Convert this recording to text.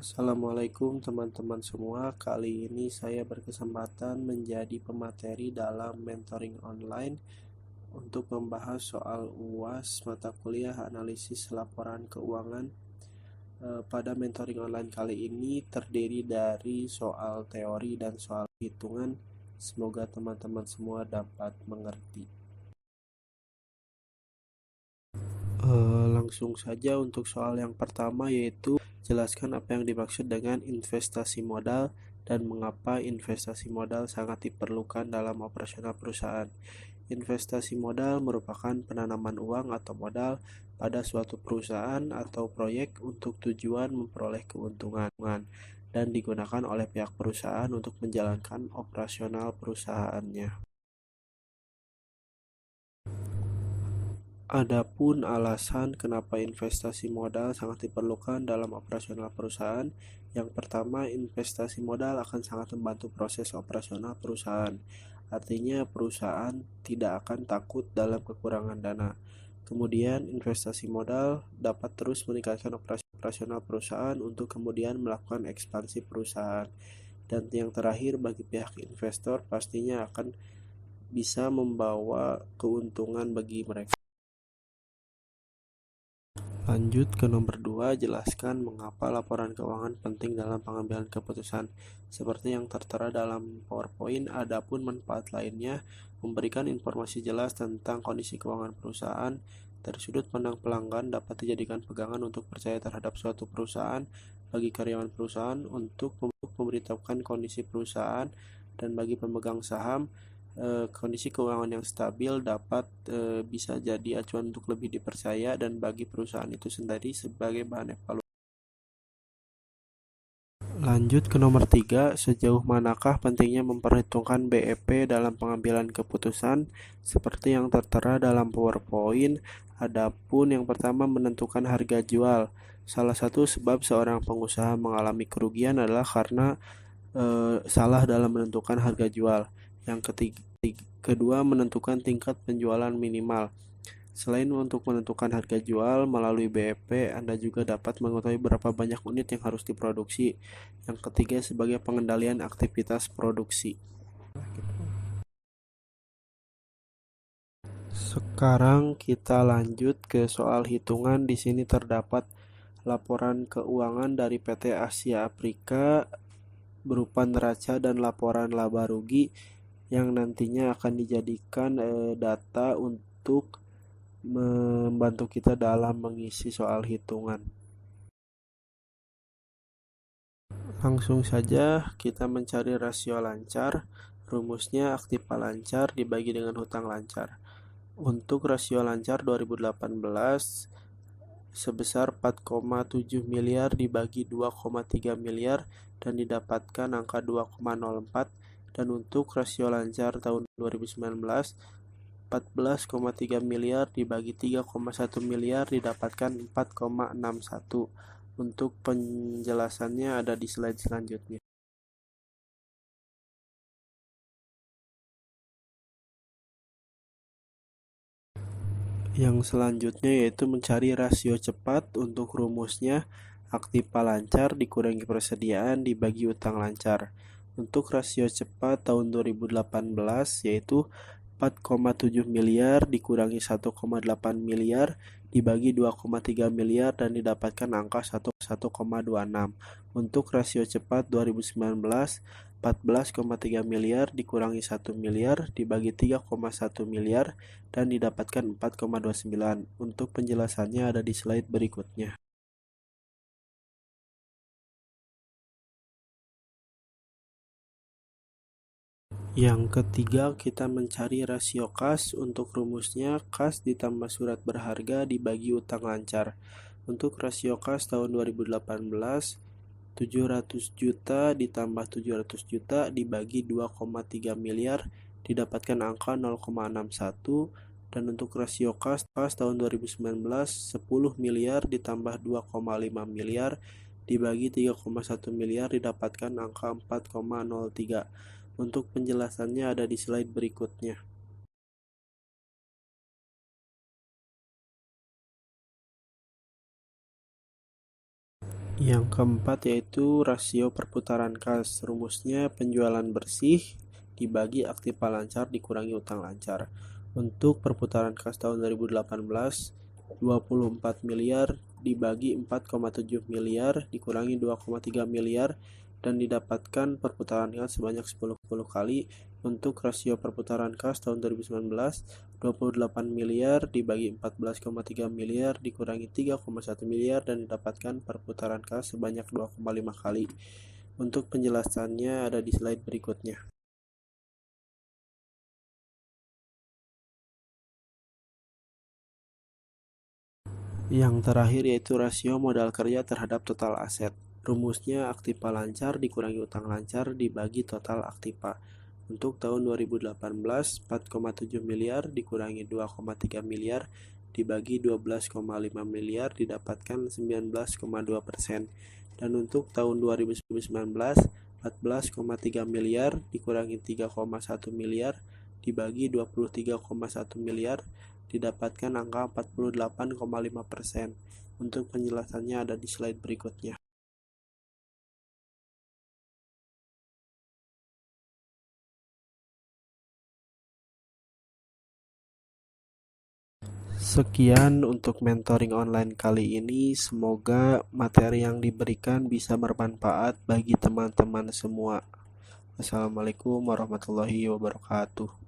Assalamualaikum teman-teman semua. Kali ini saya berkesempatan menjadi pemateri dalam mentoring online untuk membahas soal UAS mata kuliah analisis laporan keuangan. Pada mentoring online kali ini terdiri dari soal teori dan soal hitungan. Semoga teman-teman semua dapat mengerti. Langsung saja untuk soal yang pertama, yaitu jelaskan apa yang dimaksud dengan investasi modal dan mengapa investasi modal sangat diperlukan dalam operasional perusahaan. Investasi modal merupakan penanaman uang atau modal pada suatu perusahaan atau proyek untuk tujuan memperoleh keuntungan dan digunakan oleh pihak perusahaan untuk menjalankan operasional perusahaannya. Adapun alasan kenapa investasi modal sangat diperlukan dalam operasional perusahaan, yang pertama, investasi modal akan sangat membantu proses operasional perusahaan. Artinya, perusahaan tidak akan takut dalam kekurangan dana. Kemudian, investasi modal dapat terus meningkatkan operasional perusahaan untuk kemudian melakukan ekspansi perusahaan. Dan yang terakhir, bagi pihak investor pastinya akan bisa membawa keuntungan bagi mereka. Lanjut ke nomor 2, jelaskan mengapa laporan keuangan penting dalam pengambilan keputusan. Seperti yang tertera dalam PowerPoint, adapun manfaat lainnya memberikan informasi jelas tentang kondisi keuangan perusahaan. Dari sudut pandang pelanggan, dapat dijadikan pegangan untuk percaya terhadap suatu perusahaan. Bagi karyawan perusahaan, untuk memberitahukan kondisi perusahaan, dan bagi pemegang saham, kondisi keuangan yang stabil dapat bisa jadi acuan untuk lebih dipercaya dan bagi perusahaan itu sendiri sebagai bahan evaluasi. Lanjut ke nomor 3, sejauh manakah pentingnya memperhitungkan BEP dalam pengambilan keputusan seperti yang tertera dalam PowerPoint. Adapun yang pertama, menentukan harga jual. Salah satu sebab seorang pengusaha mengalami kerugian adalah karena salah dalam menentukan harga jual. Yang kedua, menentukan tingkat penjualan minimal. Selain untuk menentukan harga jual melalui BEP, Anda juga dapat mengetahui berapa banyak unit yang harus diproduksi. Yang ketiga, sebagai pengendalian aktivitas produksi. Sekarang kita lanjut ke soal hitungan. Di sini terdapat laporan keuangan dari PT Asia Afrika berupa neraca dan laporan laba rugi yang nantinya akan dijadikan data untuk membantu kita dalam mengisi soal hitungan. Langsung saja kita mencari rasio lancar. Rumusnya aktiva lancar dibagi dengan hutang lancar. Untuk rasio lancar 2018 sebesar 4,7 miliar dibagi 2,3 miliar dan didapatkan angka 2,04. Dan untuk rasio lancar tahun 2019 14,3 miliar dibagi 3,1 miliar didapatkan 4,61. Untuk penjelasannya ada di slide selanjutnya. Yang selanjutnya yaitu mencari rasio cepat. Untuk rumusnya aktiva lancar dikurangi persediaan dibagi utang lancar. Untuk rasio cepat tahun 2018 yaitu 4,7 miliar dikurangi 1,8 miliar dibagi 2,3 miliar dan didapatkan angka 1,26. Untuk rasio cepat 2019 14,3 miliar dikurangi 1 miliar dibagi 3,1 miliar dan didapatkan 4,29. Untuk penjelasannya ada di slide berikutnya. Yang ketiga, kita mencari rasio kas. Untuk rumusnya, kas ditambah surat berharga dibagi utang lancar. Untuk rasio kas tahun 2018, 700 juta ditambah 700 juta dibagi 2,3 miliar didapatkan angka 0,61. Dan untuk rasio kas tahun 2019, 10 miliar ditambah 2,5 miliar dibagi 3,1 miliar didapatkan angka 4,03. Untuk penjelasannya ada di slide berikutnya. Yang keempat yaitu rasio perputaran kas. Rumusnya penjualan bersih dibagi aktiva lancar dikurangi utang lancar. Untuk perputaran kas tahun 2018, 24 miliar dibagi 4,7 miliar dikurangi 2,3 miliar dan didapatkan perputaran kas sebanyak 10 kali. Untuk rasio perputaran kas tahun 2019, 28 miliar dibagi 14,3 miliar dikurangi 3,1 miliar dan didapatkan perputaran kas sebanyak 2,5 kali. Untuk penjelasannya ada di slide berikutnya. Yang terakhir yaitu rasio modal kerja terhadap total aset. Rumusnya aktiva lancar dikurangi utang lancar dibagi total aktiva. Untuk tahun 2018, 4,7 miliar dikurangi 2,3 miliar dibagi 12,5 miliar didapatkan 19,2%. Dan untuk tahun 2019, 14,3 miliar dikurangi 3,1 miliar dibagi 23,1 miliar didapatkan angka 48,5%. Untuk penjelasannya ada di slide berikutnya. Sekian untuk mentoring online kali ini. Semoga materi yang diberikan bisa bermanfaat bagi teman-teman semua. Assalamualaikum warahmatullahi wabarakatuh.